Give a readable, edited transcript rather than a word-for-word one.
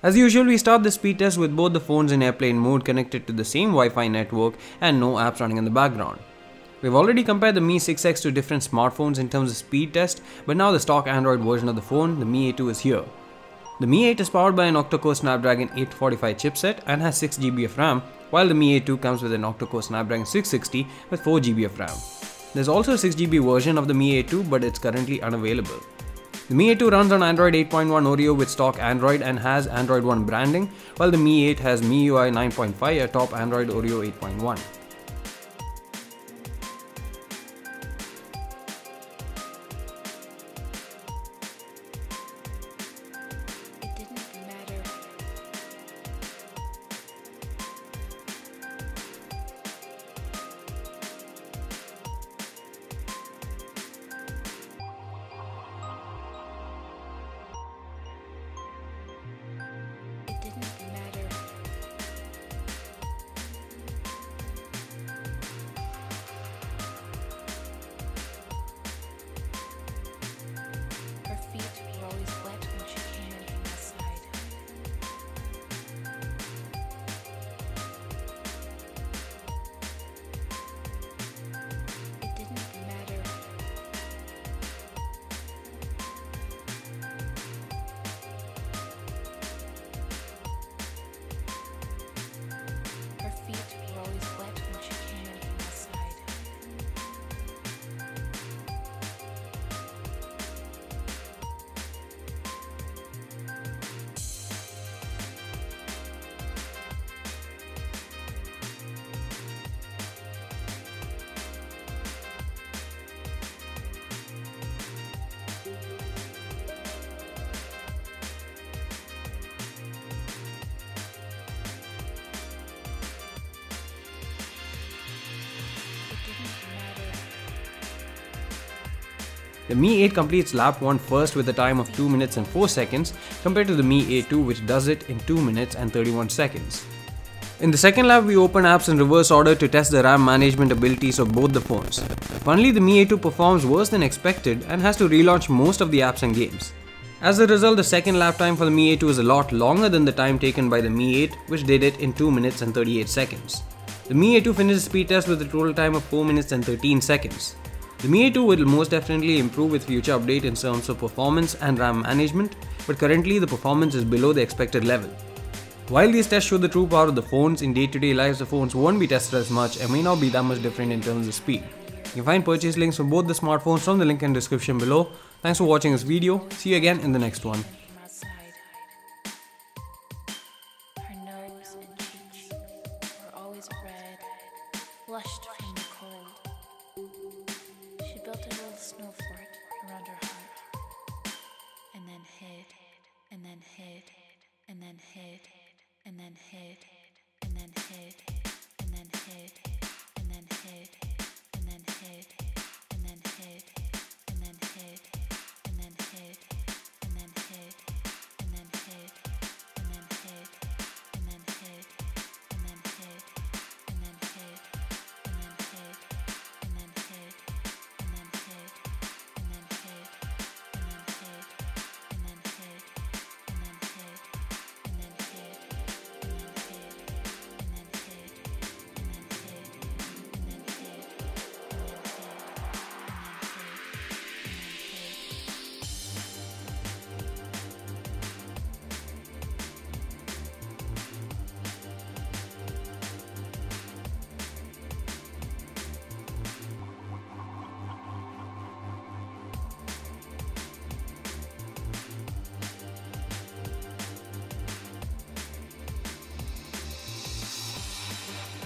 As usual, we start the speed test with both the phones in airplane mode connected to the same Wi-Fi network and no apps running in the background. We've already compared the Mi 6X to different smartphones in terms of speed test, but now the stock Android version of the phone, the Mi A2, is here. The Mi 8 is powered by an octa-core Snapdragon 845 chipset and has 6GB of RAM, while the Mi A2 comes with an octa-core Snapdragon 660 with 4GB of RAM. There's also a 6GB version of the Mi A2, but it's currently unavailable. The Mi A2 runs on Android 8.1 Oreo with stock Android and has Android One branding, while the Mi 8 has MIUI 9.5 atop Android Oreo 8.1. The Mi 8 completes lap 1 first with a time of 2 minutes and 4 seconds compared to the Mi A2, which does it in 2 minutes and 31 seconds. In the second lap, we open apps in reverse order to test the RAM management abilities of both the phones. Funnily, the Mi A2 performs worse than expected and has to relaunch most of the apps and games. As a result, the second lap time for the Mi A2 is a lot longer than the time taken by the Mi 8, which did it in 2 minutes and 38 seconds. The Mi A2 finished the speed test with a total time of 4 minutes and 13 seconds. The Mi A2 will most definitely improve with future update in terms of performance and RAM management, but currently the performance is below the expected level. While these tests show the true power of the phones, in day-to-day life the phones won't be tested as much and may not be that much different in terms of speed. You can find purchase links for both the smartphones from the link in the description below. Thanks for watching this video. See you again in the next one. She built a little snow fort around her heart, and then hid, and then hid, and then hid, and then hid, and then hid, and then hid, and then hid, and then hid, and then hid, and then hid.